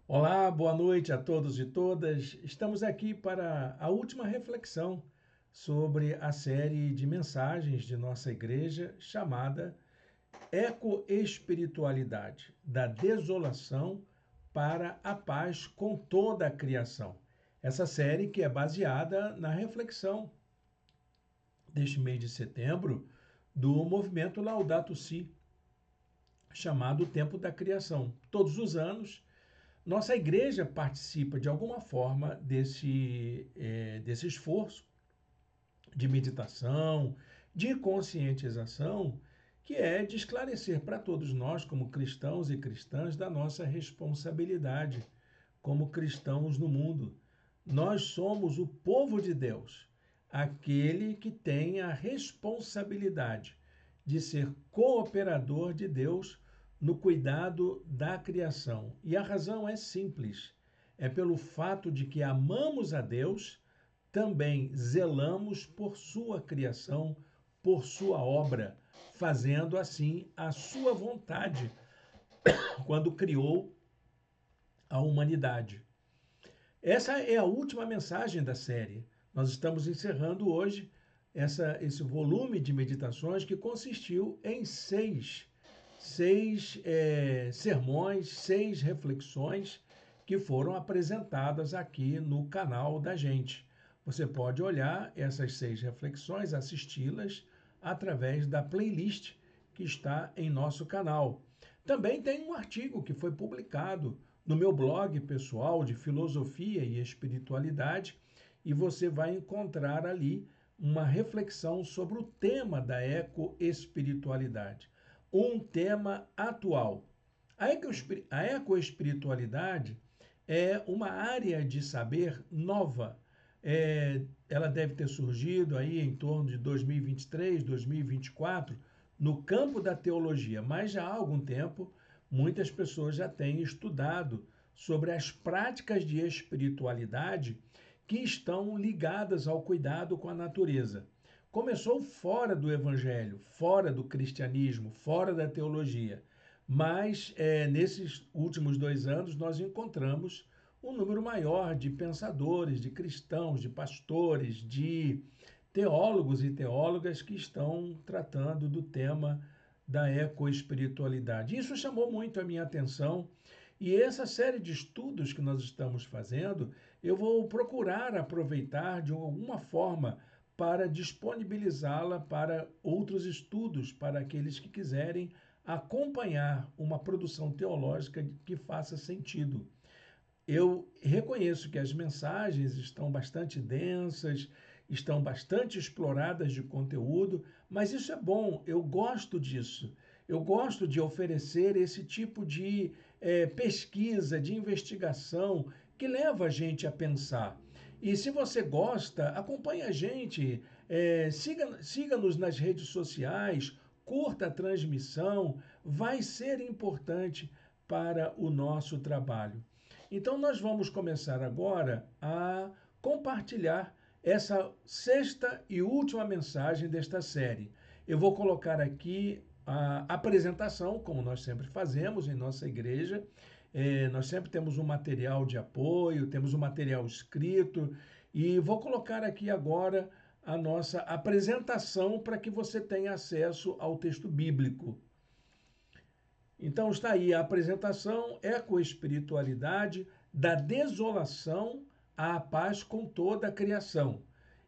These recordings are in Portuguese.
Olá, boa noite a todos e todas. Estamos aqui para a última reflexão sobre a série de mensagens de nossa igreja chamada Ecoespiritualidade, da desolação para a paz com toda a criação. Essa série que é baseada na reflexão deste mês de setembro do movimento Laudato Si, chamado Tempo da Criação. Todos os anos, nossa igreja participa de alguma forma desse esforço de meditação, de conscientização, que é de esclarecer para todos nós, como cristãos e cristãs, da nossa responsabilidade como cristãos no mundo. Nós somos o povo de Deus, aquele que tem a responsabilidade de ser cooperador de Deus no cuidado da criação. E a razão é simples: é pelo fato de que amamos a Deus, também zelamos por sua criação, por sua obra, fazendo assim a sua vontade quando criou a humanidade. Essa é a última mensagem da série. Nós estamos encerrando hoje esse volume de meditações que consistiu em seis sermões, 6 reflexões que foram apresentadas aqui no canal da gente. Você pode olhar essas 6 reflexões, assisti-las através da playlist que está em nosso canal. Também tem um artigo que foi publicado no meu blog pessoal de filosofia e espiritualidade, e você vai encontrar ali uma reflexão sobre o tema da ecoespiritualidade, um tema atual. A ecoespiritualidade é uma área de saber nova. Ela deve ter surgido aí em torno de 2023, 2024, no campo da teologia, mas já há algum tempo muitas pessoas já têm estudado sobre as práticas de espiritualidade que estão ligadas ao cuidado com a natureza. Começou fora do evangelho, fora do cristianismo, fora da teologia, mas nesses últimos 2 anos nós encontramos um número maior de pensadores, de cristãos, de pastores, de teólogos e teólogas que estão tratando do tema da ecoespiritualidade. Isso chamou muito a minha atenção e essa série de estudos que nós estamos fazendo, eu vou procurar aproveitar de alguma forma para disponibilizá-la para outros estudos, para aqueles que quiserem acompanhar uma produção teológica que faça sentido. Eu reconheço que as mensagens estão bastante densas, estão bastante exploradas de conteúdo, mas isso é bom, eu gosto disso. Eu gosto de oferecer esse tipo de pesquisa, de investigação que leva a gente a pensar. E se você gosta, acompanhe a gente, siga-nos nas redes sociais, curta a transmissão, vai ser importante para o nosso trabalho. Então, nós vamos começar agora a compartilhar essa sexta e última mensagem desta série. Eu vou colocar aqui a apresentação, como nós sempre fazemos em nossa igreja. Nós sempre temos um material de apoio, temos um material escrito, e vou colocar aqui agora a nossa apresentação para que você tenha acesso ao texto bíblico. Então está aí a apresentação, ecoespiritualidade, da desolação à paz com toda a criação.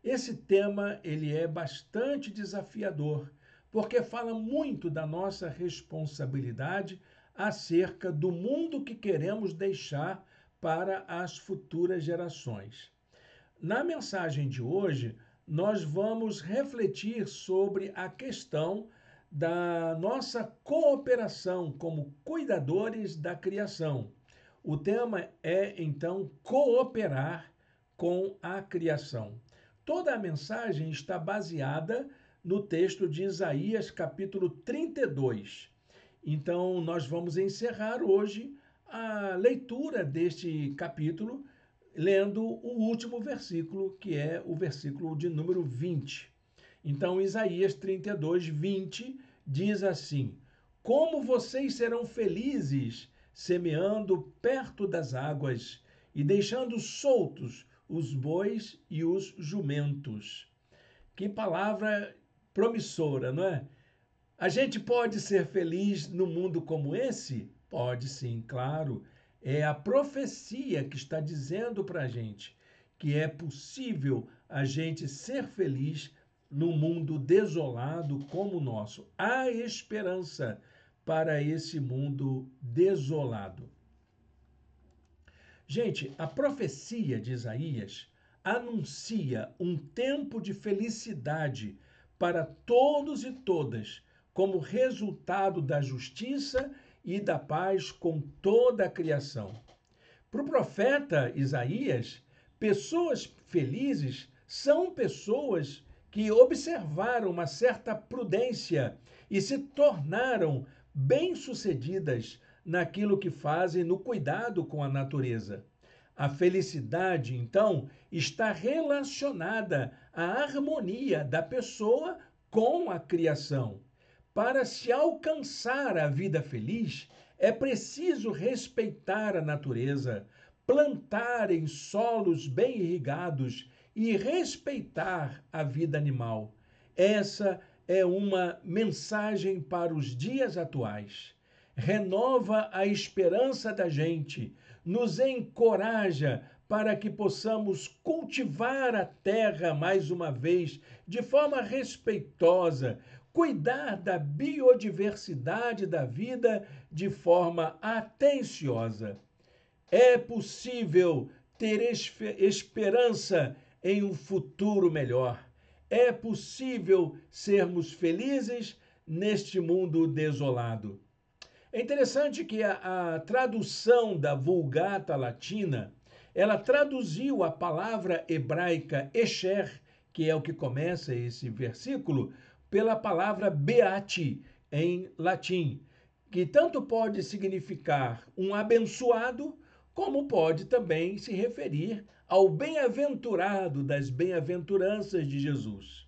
Esse tema ele é bastante desafiador, porque fala muito da nossa responsabilidade acerca do mundo que queremos deixar para as futuras gerações. Na mensagem de hoje, nós vamos refletir sobre a questão da nossa cooperação como cuidadores da criação. O tema é, então, cooperar com a criação. Toda a mensagem está baseada no texto de Isaías, capítulo 32. Então, nós vamos encerrar hoje a leitura deste capítulo lendo o último versículo, que é o versículo de número 20. Então, Isaías 32, 20 diz assim: Como vocês serão felizes semeando perto das águas e deixando soltos os bois e os jumentos. Que palavra promissora, não é? A gente pode ser feliz num mundo como esse? Pode sim, claro. É a profecia que está dizendo para a gente que é possível a gente ser feliz num mundo desolado como o nosso. Há esperança para esse mundo desolado. Gente, a profecia de Isaías anuncia um tempo de felicidade para todos e todas, como resultado da justiça e da paz com toda a criação. Para o profeta Isaías, pessoas felizes são pessoas que observaram uma certa prudência e se tornaram bem-sucedidas naquilo que fazem no cuidado com a natureza. A felicidade, então, está relacionada à harmonia da pessoa com a criação. Para se alcançar a vida feliz, é preciso respeitar a natureza, plantar em solos bem irrigados e respeitar a vida animal. Essa é uma mensagem para os dias atuais. Renova a esperança da gente, nos encoraja para que possamos cultivar a terra mais uma vez de forma respeitosa, cuidar da biodiversidade da vida de forma atenciosa. É possível ter esperança em um futuro melhor. É possível sermos felizes neste mundo desolado. É interessante que a tradução da Vulgata Latina, ela traduziu a palavra hebraica Esher, que é o que começa esse versículo, pela palavra beati, em latim, que tanto pode significar um abençoado, como pode também se referir ao bem-aventurado das bem-aventuranças de Jesus.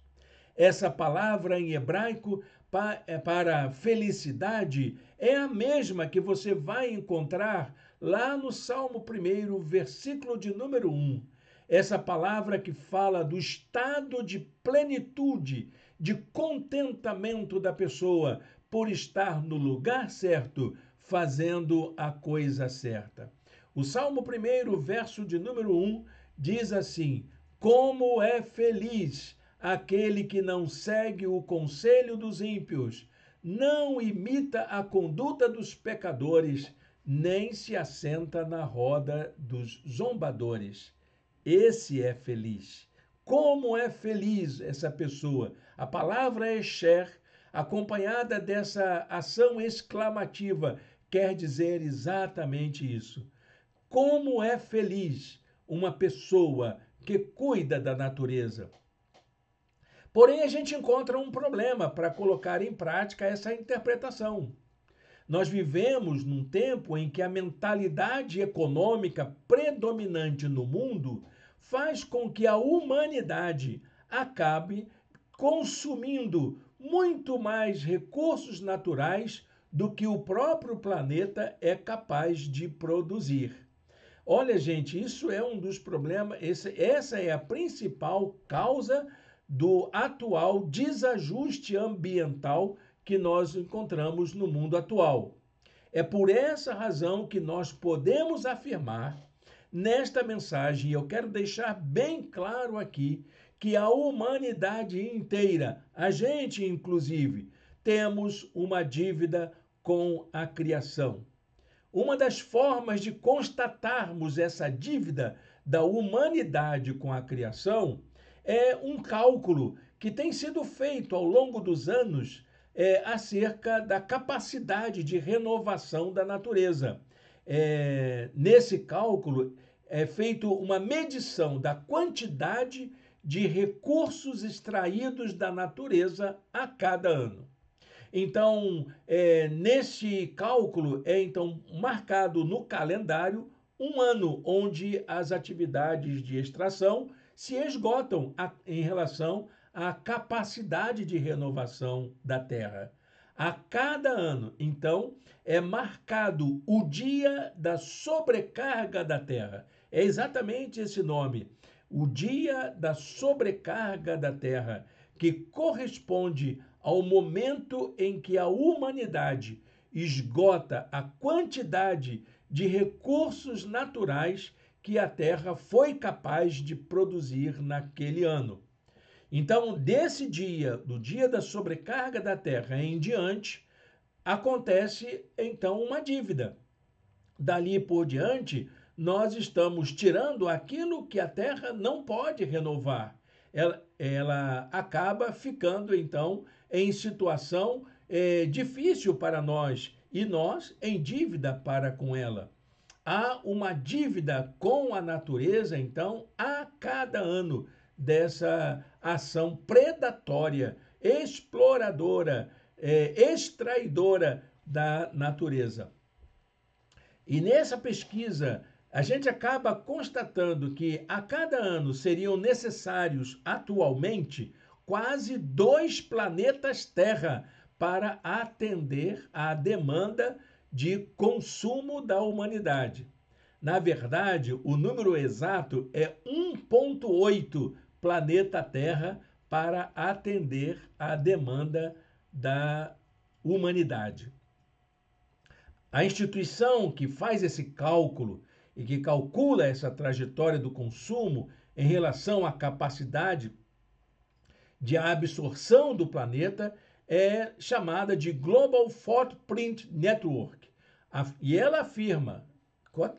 Essa palavra em hebraico para felicidade é a mesma que você vai encontrar lá no Salmo 1, versículo de número 1. Essa palavra que fala do estado de plenitude, de contentamento da pessoa por estar no lugar certo, fazendo a coisa certa. O Salmo 1, verso de número 1, diz assim: Como é feliz aquele que não segue o conselho dos ímpios, não imita a conduta dos pecadores, nem se assenta na roda dos zombadores. Esse é feliz. Como é feliz essa pessoa? A palavra Esher, acompanhada dessa ação exclamativa, quer dizer exatamente isso. Como é feliz uma pessoa que cuida da natureza. Porém, a gente encontra um problema para colocar em prática essa interpretação. Nós vivemos num tempo em que a mentalidade econômica predominante no mundo faz com que a humanidade acabe consumindo muito mais recursos naturais do que o próprio planeta é capaz de produzir. Olha, gente, isso é um dos problemas, essa é a principal causa do atual desajuste ambiental que nós encontramos no mundo atual. É por essa razão que nós podemos afirmar nesta mensagem, e eu quero deixar bem claro aqui, que a humanidade inteira, a gente inclusive, temos uma dívida com a criação. Uma das formas de constatarmos essa dívida da humanidade com a criação é um cálculo que tem sido feito ao longo dos anos acerca da capacidade de renovação da natureza. Nesse cálculo é feito uma medição da quantidade de recursos extraídos da natureza a cada ano. Então, nesse cálculo é então marcado no calendário um ano onde as atividades de extração se esgotam em relação à capacidade de renovação da terra. a cada ano. Então, é marcado o dia da sobrecarga da Terra. É exatamente esse nome, o dia da sobrecarga da Terra, que corresponde ao momento em que a humanidade esgota a quantidade de recursos naturais que a Terra foi capaz de produzir naquele ano. Então, desse dia, do dia da sobrecarga da Terra em diante, acontece então uma dívida. Dali por diante, nós estamos tirando aquilo que a Terra não pode renovar. Ela acaba ficando então em situação difícil para nós e nós em dívida para com ela. Há uma dívida com a natureza, então, a cada ano dessa ação predatória, exploradora, extraidora da natureza. E nessa pesquisa, a gente acaba constatando que a cada ano seriam necessários, atualmente, quase 2 planetas Terra para atender à demanda de consumo da humanidade. Na verdade, o número exato é 1,8 planeta Terra para atender à demanda da humanidade. A instituição que faz esse cálculo e que calcula essa trajetória do consumo em relação à capacidade de absorção do planeta é chamada de Global Footprint Network. E ela afirma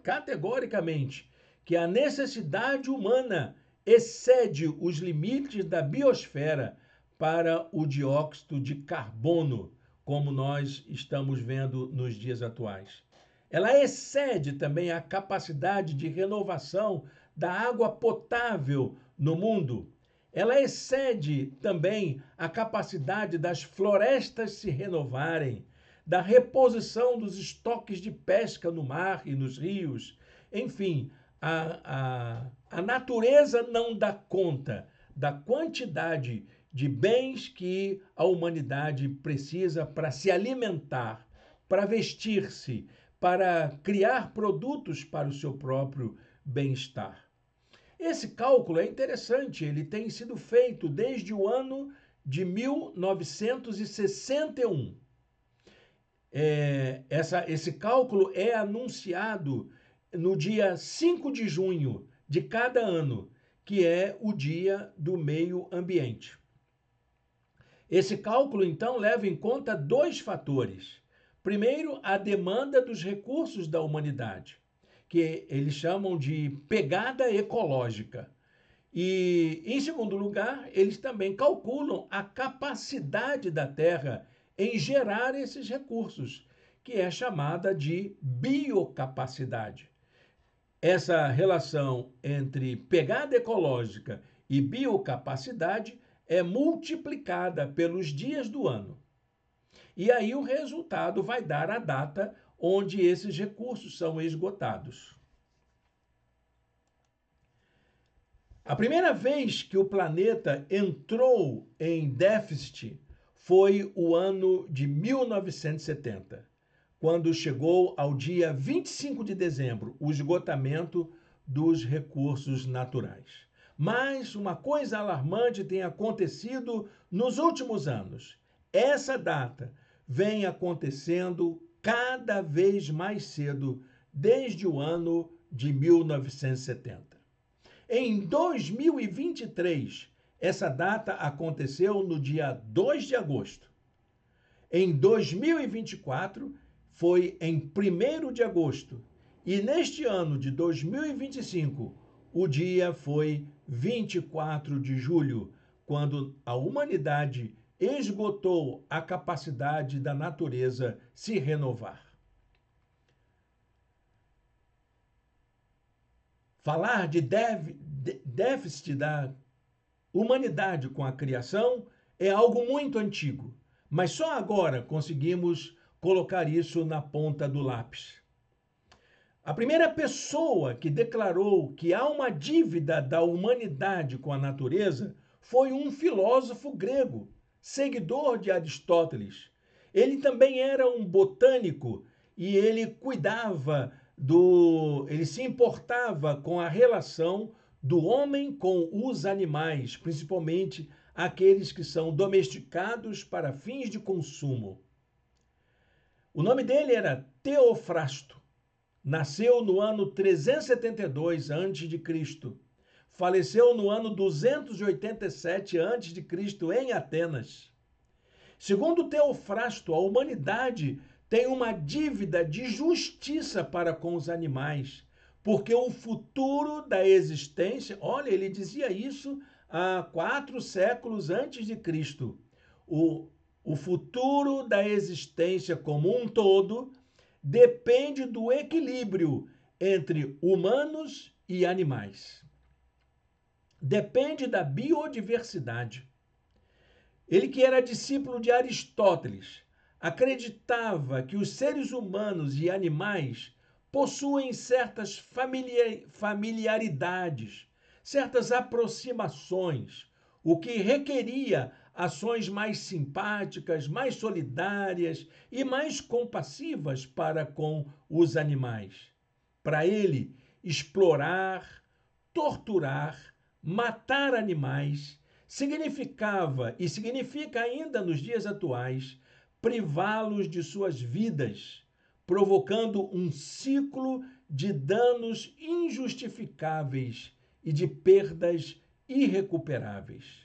categoricamente que a necessidade humana excede os limites da biosfera para o dióxido de carbono, como nós estamos vendo nos dias atuais. Ela excede também a capacidade de renovação da água potável no mundo. Ela excede também a capacidade das florestas se renovarem, da reposição dos estoques de pesca no mar e nos rios. Enfim, a natureza não dá conta da quantidade de bens que a humanidade precisa para se alimentar, para vestir-se, para criar produtos para o seu próprio bem-estar. Esse cálculo é interessante, ele tem sido feito desde o ano de 1961. Esse cálculo é anunciado no dia 5 de junho de cada ano, que é o Dia do Meio Ambiente. Esse cálculo, então, leva em conta 2 fatores. Primeiro, a demanda dos recursos da humanidade, que eles chamam de pegada ecológica. E, em segundo lugar, eles também calculam a capacidade da Terra em gerar esses recursos, que é chamada de biocapacidade. Essa relação entre pegada ecológica e biocapacidade é multiplicada pelos dias do ano. E aí o resultado vai dar a data onde esses recursos são esgotados. A primeira vez que o planeta entrou em déficit foi o ano de 1970, quando chegou ao dia 25 de dezembro o esgotamento dos recursos naturais. Mas uma coisa alarmante tem acontecido nos últimos anos. Essa data vem acontecendo cada vez mais cedo, desde o ano de 1970. Em 2023, essa data aconteceu no dia 2 de agosto. Em 2024, foi em 1º de agosto. E neste ano de 2025, o dia foi 24 de julho, quando a humanidade esgotou a capacidade da natureza se renovar. Falar de déficit da humanidade com a criação é algo muito antigo, mas só agora conseguimos colocar isso na ponta do lápis. A primeira pessoa que declarou que há uma dívida da humanidade com a natureza foi um filósofo grego, seguidor de Aristóteles. Ele também era um botânico e ele ele se importava com a relação do homem com os animais, principalmente aqueles que são domesticados para fins de consumo. O nome dele era Teofrasto. Nasceu no ano 372 a.C. Faleceu no ano 287 a.C. em Atenas. Segundo Teofrasto, a humanidade tem uma dívida de justiça para com os animais, porque o futuro da existência, olha, ele dizia isso há 4 séculos antes de Cristo. O futuro da existência como um todo depende do equilíbrio entre humanos e animais. Depende da biodiversidade. Ele, que era discípulo de Aristóteles, acreditava que os seres humanos e animais possuem certas familiaridades, certas aproximações, o que requeria ações mais simpáticas, mais solidárias e mais compassivas para com os animais. Para ele, explorar, torturar, matar animais significava e significa ainda nos dias atuais privá-los de suas vidas, provocando um ciclo de danos injustificáveis e de perdas irrecuperáveis.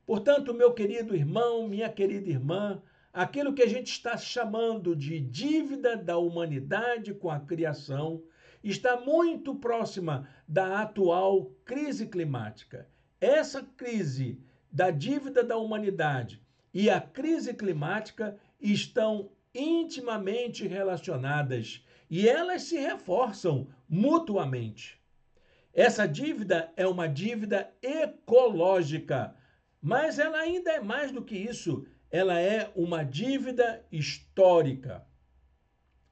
Portanto, meu querido irmão, minha querida irmã, aquilo que a gente está chamando de dívida da humanidade com a criação está muito próxima da atual crise climática. Essa crise da dívida da humanidade e a crise climática estão intimamente relacionadas e elas se reforçam mutuamente. Essa dívida é uma dívida ecológica, mas ela ainda é mais do que isso, ela é uma dívida histórica.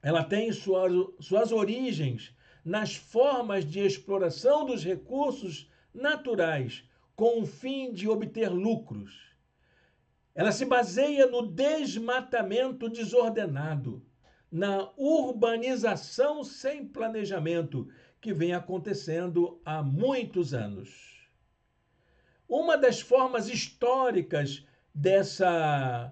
Ela tem suas origens nas formas de exploração dos recursos naturais com o fim de obter lucros. Ela se baseia no desmatamento desordenado, na urbanização sem planejamento que vem acontecendo há muitos anos. Uma das formas históricas dessa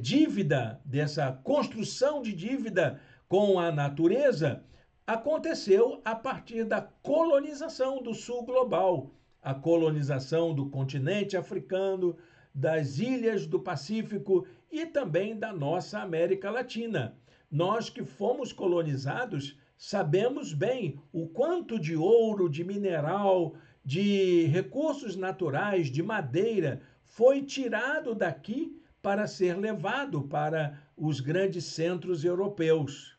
dívida, dessa construção de dívida com a natureza, aconteceu a partir da colonização do sul global, a colonização do continente africano, das ilhas do Pacífico e também da nossa América Latina. Nós que fomos colonizados sabemos bem o quanto de ouro, de mineral, de recursos naturais, de madeira, foi tirado daqui para ser levado para os grandes centros europeus.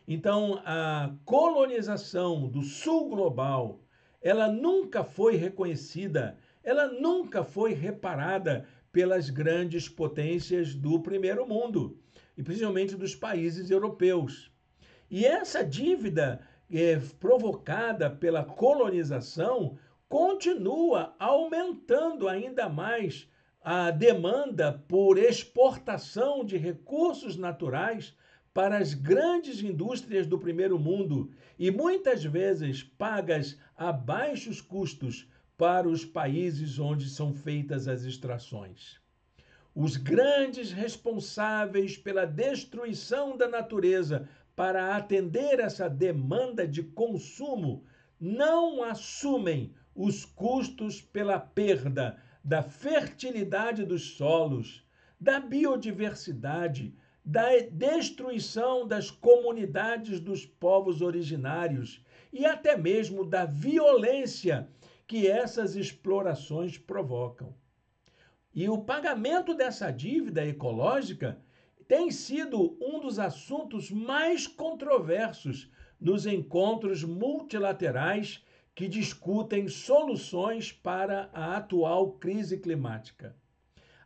Então, a colonização do sul global, ela nunca foi reconhecida, ela nunca foi reparada pelas grandes potências do primeiro mundo, e principalmente dos países europeus. E essa dívida provocada pela colonização continua aumentando ainda mais a demanda por exportação de recursos naturais para as grandes indústrias do primeiro mundo e muitas vezes pagas a baixos custos para os países onde são feitas as extrações. Os grandes responsáveis pela destruição da natureza para atender essa demanda de consumo não assumem os custos pela perda da fertilidade dos solos, da biodiversidade, da destruição das comunidades dos povos originários e até mesmo da violência que essas explorações provocam. E o pagamento dessa dívida ecológica tem sido um dos assuntos mais controversos nos encontros multilaterais que discutem soluções para a atual crise climática.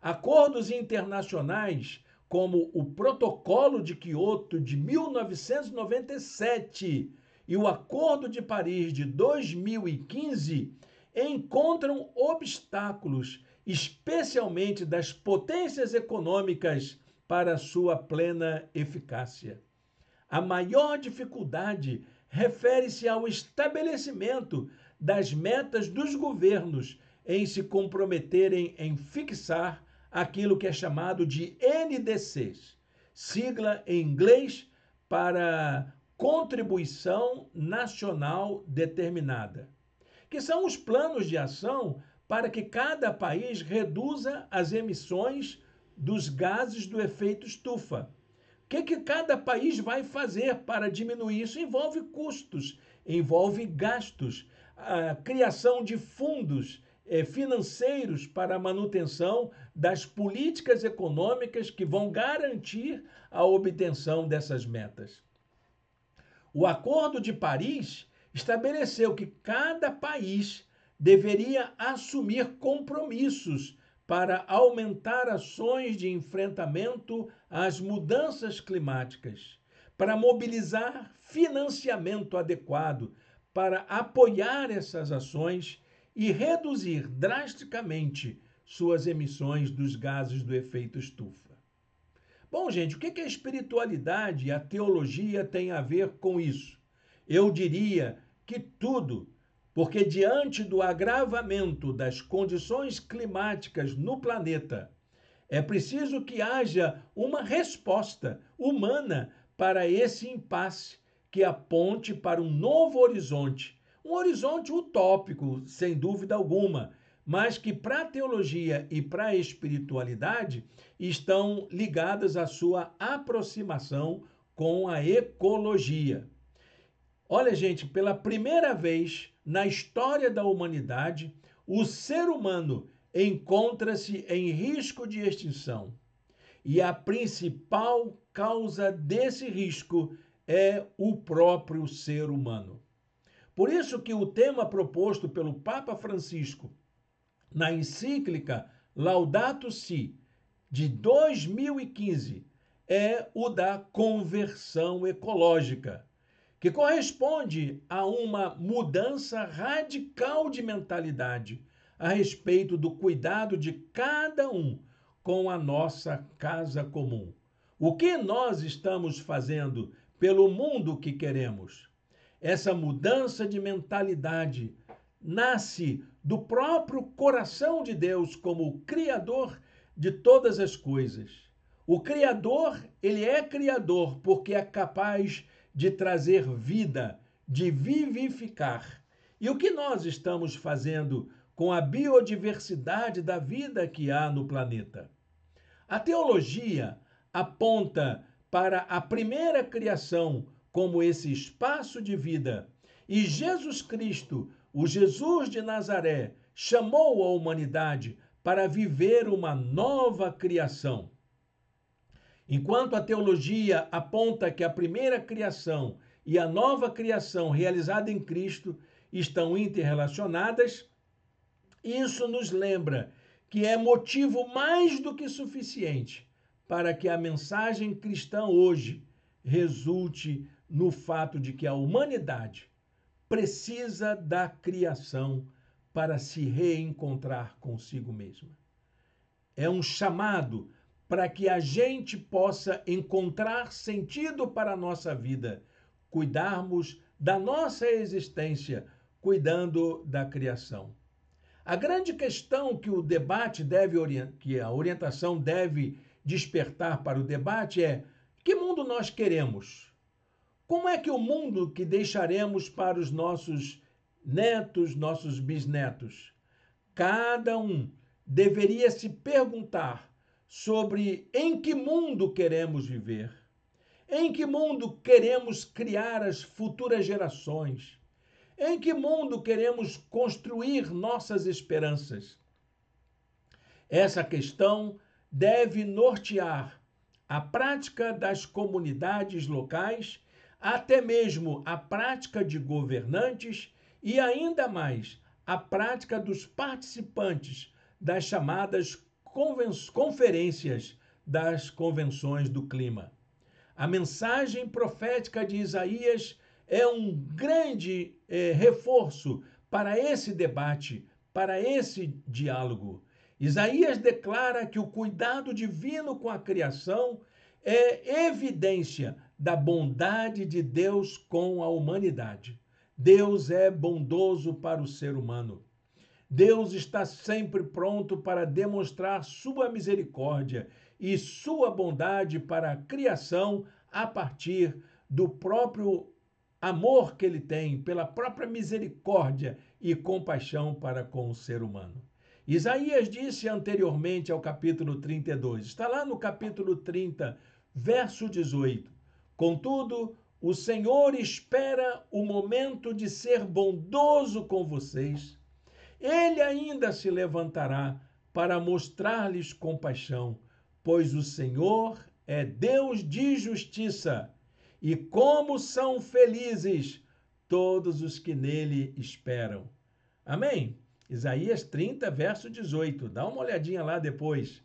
Acordos internacionais, como o Protocolo de Quioto de 1997 e o Acordo de Paris de 2015, encontram obstáculos, especialmente das potências econômicas, para sua plena eficácia. A maior dificuldade refere-se ao estabelecimento das metas dos governos em se comprometerem em fixar aquilo que é chamado de NDCs, sigla em inglês para Contribuição Nacional Determinada, que são os planos de ação para que cada país reduza as emissões dos gases do efeito estufa. O que cada país vai fazer para diminuir isso? Envolve custos, envolve gastos, a criação de fundos financeiros para a manutenção das políticas econômicas que vão garantir a obtenção dessas metas. O Acordo de Paris estabeleceu que cada país deveria assumir compromissos para aumentar ações de enfrentamento às mudanças climáticas, para mobilizar financiamento adequado para apoiar essas ações e reduzir drasticamente suas emissões dos gases do efeito estufa. Bom, gente, o que a espiritualidade e a teologia têm a ver com isso? Eu diria que tudo, porque diante do agravamento das condições climáticas no planeta, é preciso que haja uma resposta humana para esse impasse que aponte para um novo horizonte, um horizonte utópico, sem dúvida alguma, mas que para a teologia e para a espiritualidade estão ligadas à sua aproximação com a ecologia. Olha, gente, pela primeira vez na história da humanidade, o ser humano encontra-se em risco de extinção. E a principal causa desse risco é o próprio ser humano. Por isso que o tema proposto pelo Papa Francisco na encíclica Laudato Si, de 2015, é o da conversão ecológica, que corresponde a uma mudança radical de mentalidade a respeito do cuidado de cada um com a nossa casa comum. O que nós estamos fazendo pelo mundo que queremos? Essa mudança de mentalidade nasce do próprio coração de Deus como o Criador de todas as coisas. O Criador, ele é Criador porque é capaz de trazer vida, de vivificar. E o que nós estamos fazendo com a biodiversidade da vida que há no planeta? A teologia aponta para a primeira criação como esse espaço de vida. E Jesus Cristo, o Jesus de Nazaré, chamou a humanidade para viver uma nova criação. Enquanto a teologia aponta que a primeira criação e a nova criação realizada em Cristo estão interrelacionadas, isso nos lembra que é motivo mais do que suficiente para que a mensagem cristã hoje resulte no fato de que a humanidade precisa da criação para se reencontrar consigo mesma. É um chamado para que a gente possa encontrar sentido para a nossa vida, cuidarmos da nossa existência, cuidando da criação. A grande questão que o debate que a orientação deve despertar para o debate é: que mundo nós queremos? Como é que o mundo que deixaremos para os nossos netos, nossos bisnetos? Cada um deveria se perguntar sobre em que mundo queremos viver, em que mundo queremos criar as futuras gerações, em que mundo queremos construir nossas esperanças. Essa questão deve nortear a prática das comunidades locais, até mesmo a prática de governantes e ainda mais a prática dos participantes das chamadas conferências das convenções do clima. A mensagem profética de Isaías é um grande reforço para esse debate, para esse diálogo. Isaías declara que o cuidado divino com a criação é evidência da bondade de Deus com a humanidade. Deus é bondoso para o ser humano. Deus está sempre pronto para demonstrar sua misericórdia e sua bondade para a criação a partir do próprio amor que ele tem, pela própria misericórdia e compaixão para com o ser humano. Isaías disse anteriormente ao capítulo 32, está lá no capítulo 30, verso 18: Contudo, o Senhor espera o momento de ser bondoso com vocês. Ele ainda se levantará para mostrar-lhes compaixão, pois o Senhor é Deus de justiça. E como são felizes todos os que nele esperam. Amém? Isaías 30, verso 18. Dá uma olhadinha lá depois.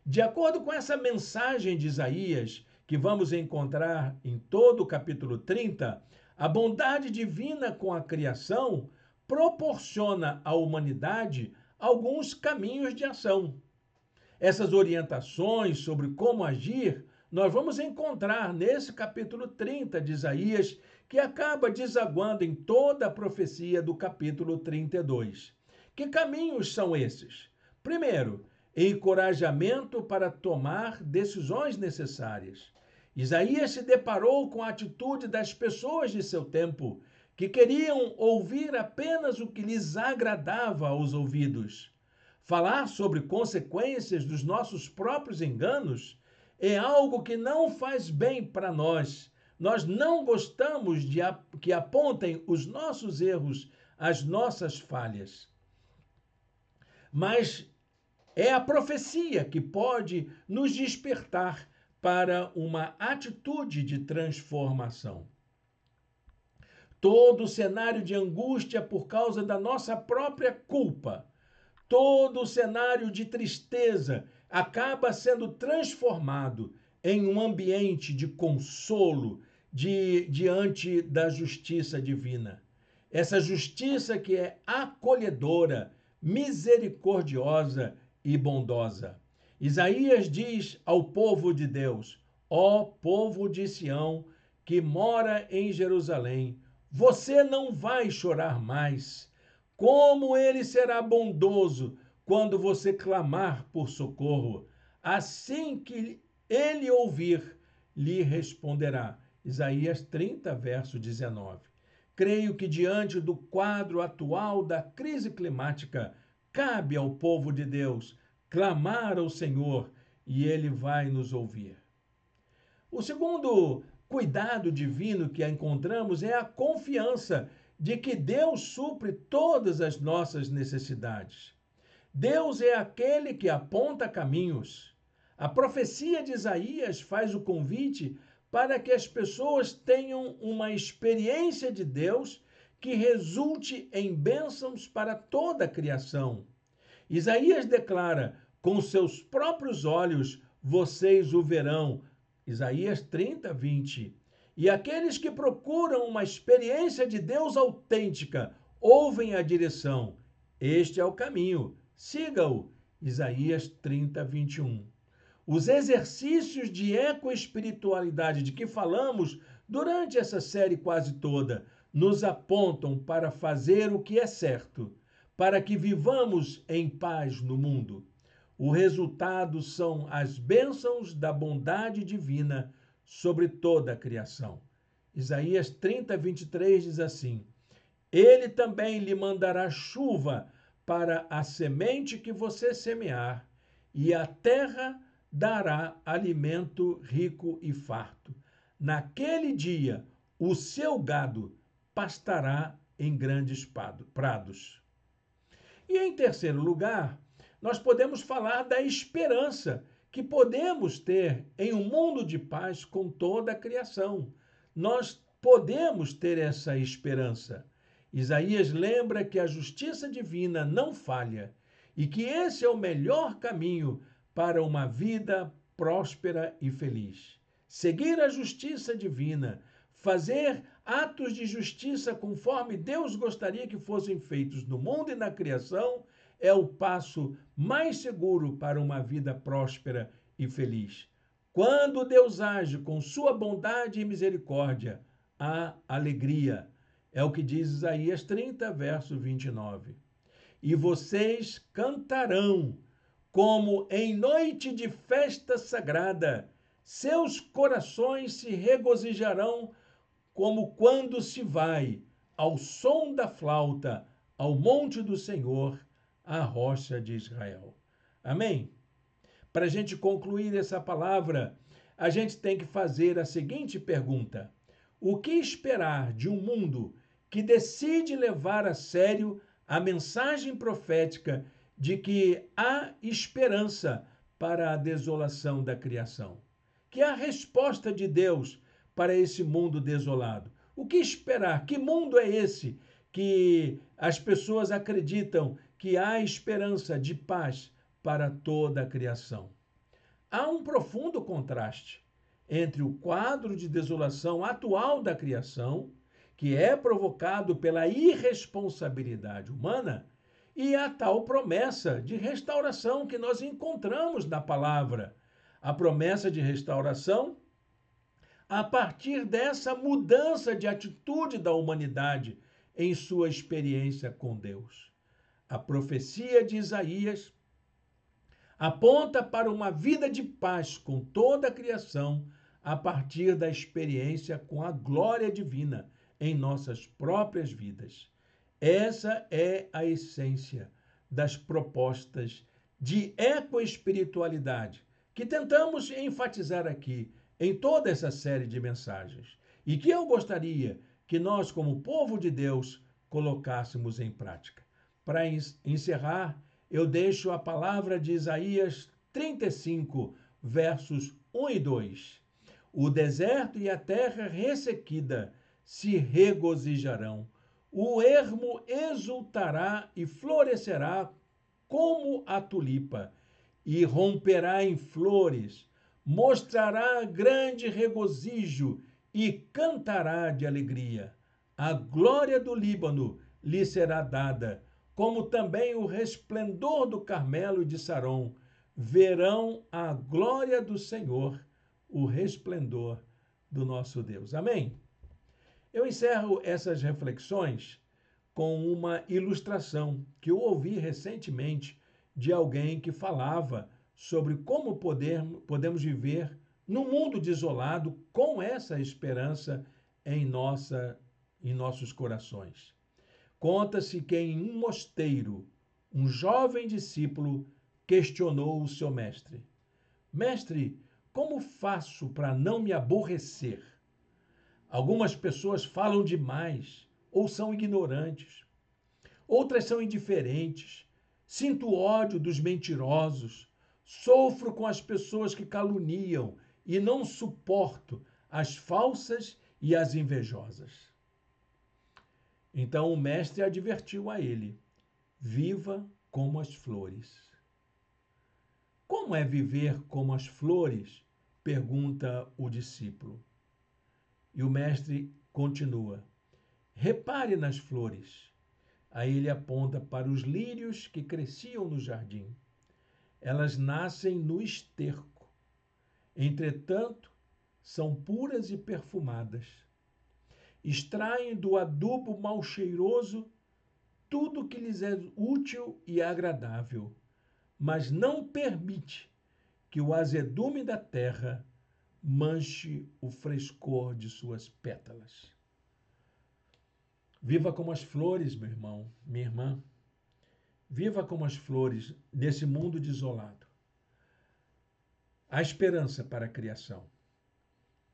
De acordo com essa mensagem de Isaías, que vamos encontrar em todo o capítulo 30, a bondade divina com a criação proporciona à humanidade alguns caminhos de ação. Essas orientações sobre como agir nós vamos encontrar nesse capítulo 30 de Isaías, que acaba desaguando em toda a profecia do capítulo 32. Que caminhos são esses? Primeiro, encorajamento para tomar decisões necessárias. Isaías se deparou com a atitude das pessoas de seu tempo, que queriam ouvir apenas o que lhes agradava aos ouvidos. Falar sobre consequências dos nossos próprios enganos é algo que não faz bem para nós. Nós não gostamos de que apontem os nossos erros, as nossas falhas. Mas é a profecia que pode nos despertar para uma atitude de transformação. Todo o cenário de angústia por causa da nossa própria culpa, todo o cenário de tristeza acaba sendo transformado em um ambiente de consolo diante da justiça divina. Essa justiça que é acolhedora, misericordiosa e bondosa. Isaías diz ao povo de Deus: ó povo de Sião, que mora em Jerusalém, você não vai chorar mais. Como ele será bondoso quando você clamar por socorro. Assim que ele ouvir, lhe responderá. Isaías 30, verso 19. Creio que diante do quadro atual da crise climática, cabe ao povo de Deus clamar ao Senhor e ele vai nos ouvir. O segundo cuidado divino que encontramos é a confiança de que Deus supre todas as nossas necessidades. Deus é aquele que aponta caminhos. A profecia de Isaías faz o convite para que as pessoas tenham uma experiência de Deus que resulte em bênçãos para toda a criação. Isaías declara: com seus próprios olhos vocês o verão. Isaías 30, 20. E aqueles que procuram uma experiência de Deus autêntica ouvem a direção. Este é o caminho, siga-o. Isaías 30, 21. Os exercícios de ecoespiritualidade de que falamos durante essa série quase toda nos apontam para fazer o que é certo, para que vivamos em paz no mundo. O resultado são as bênçãos da bondade divina sobre toda a criação. Isaías 30, 23 diz assim: ele também lhe mandará chuva para a semente que você semear, e a terra dará alimento rico e farto. Naquele dia, o seu gado pastará em grandes prados. E em terceiro lugar, nós podemos falar da esperança que podemos ter em um mundo de paz com toda a criação. Nós podemos ter essa esperança. Isaías lembra que a justiça divina não falha e que esse é o melhor caminho para uma vida próspera e feliz. Seguir a justiça divina, fazer atos de justiça conforme Deus gostaria que fossem feitos no mundo e na criação, é o passo mais seguro para uma vida próspera e feliz. Quando Deus age com sua bondade e misericórdia, há alegria. É o que diz Isaías 30, verso 29. E vocês cantarão como em noite de festa sagrada. Seus corações se regozijarão como quando se vai ao som da flauta ao monte do Senhor, a rocha de Israel. Amém? Para a gente concluir essa palavra, a gente tem que fazer a seguinte pergunta: o que esperar de um mundo que decide levar a sério a mensagem profética de que há esperança para a desolação da criação? Que é a resposta de Deus para esse mundo desolado. O que esperar? Que mundo é esse que as pessoas acreditam que há esperança de paz para toda a criação? Há um profundo contraste entre o quadro de desolação atual da criação, que é provocado pela irresponsabilidade humana, e a tal promessa de restauração que nós encontramos na palavra. A promessa de restauração a partir dessa mudança de atitude da humanidade em sua experiência com Deus. A profecia de Isaías aponta para uma vida de paz com toda a criação a partir da experiência com a glória divina em nossas próprias vidas. Essa é a essência das propostas de ecoespiritualidade que tentamos enfatizar aqui em toda essa série de mensagens e que eu gostaria que nós, como povo de Deus, colocássemos em prática. Para encerrar, eu deixo a palavra de Isaías 35, versos 1 e 2. O deserto e a terra ressequida se regozijarão. O ermo exultará e florescerá como a tulipa, e romperá em flores, mostrará grande regozijo e cantará de alegria. A glória do Líbano lhe será dada, como também o resplendor do Carmelo e de Saron. Verão a glória do Senhor, o resplendor do nosso Deus. Amém? Eu encerro essas reflexões com uma ilustração que eu ouvi recentemente de alguém que falava sobre como podemos viver num mundo desolado com essa esperança em nossos corações. Conta-se que em um mosteiro, um jovem discípulo questionou o seu mestre: Mestre, como faço para não me aborrecer? Algumas pessoas falam demais ou são ignorantes. Outras são indiferentes. Sinto ódio dos mentirosos. Sofro com as pessoas que caluniam e não suporto as falsas e as invejosas. Então o mestre advertiu a ele: viva como as flores. Como é viver como as flores? Pergunta o discípulo. E o mestre continua: repare nas flores. Aí ele aponta para os lírios que cresciam no jardim. Elas nascem no esterco. Entretanto, são puras e perfumadas. Extraem do adubo mal cheiroso tudo que lhes é útil e agradável, mas não permite que o azedume da terra manche o frescor de suas pétalas. Viva como as flores, meu irmão, minha irmã. Viva como as flores nesse mundo desolado. Há esperança para a criação.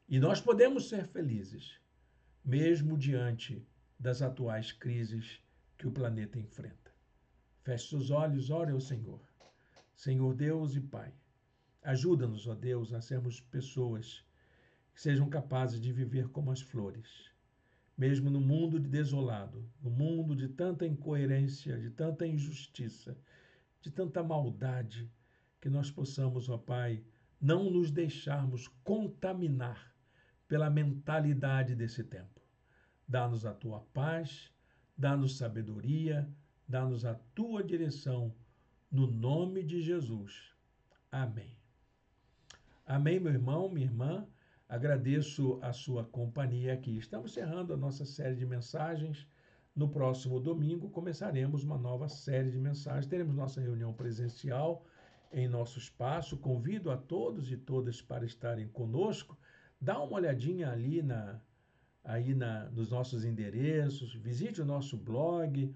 E nós podemos ser felizes, mesmo diante das atuais crises que o planeta enfrenta. Feche seus olhos, ore ao Senhor. Senhor Deus e Pai, ajuda-nos, ó Deus, a sermos pessoas que sejam capazes de viver como as flores. Mesmo no mundo desolado, no mundo de tanta incoerência, de tanta injustiça, de tanta maldade, que nós possamos, ó Pai, não nos deixarmos contaminar pela mentalidade desse tempo. Dá-nos a tua paz, dá-nos sabedoria, dá-nos a tua direção, no nome de Jesus. Amém. Amém, meu irmão, minha irmã. Agradeço a sua companhia aqui. Estamos encerrando a nossa série de mensagens. No próximo domingo começaremos uma nova série de mensagens. Teremos nossa reunião presencial em nosso espaço. Convido a todos e todas para estarem conosco. Dá uma olhadinha ali nos nossos endereços, visite o nosso blog,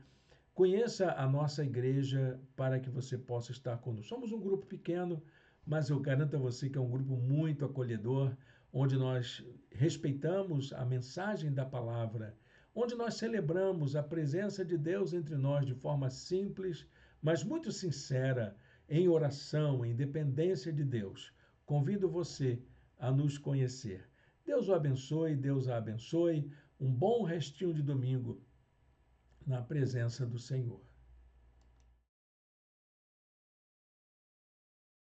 conheça a nossa igreja para que você possa estar conosco. Somos um grupo pequeno, mas eu garanto a você que é um grupo muito acolhedor, onde nós respeitamos a mensagem da palavra, onde nós celebramos a presença de Deus entre nós de forma simples, mas muito sincera, em oração, em dependência de Deus. Convido você a nos conhecer. Deus o abençoe, Deus a abençoe. Um bom restinho de domingo na presença do Senhor.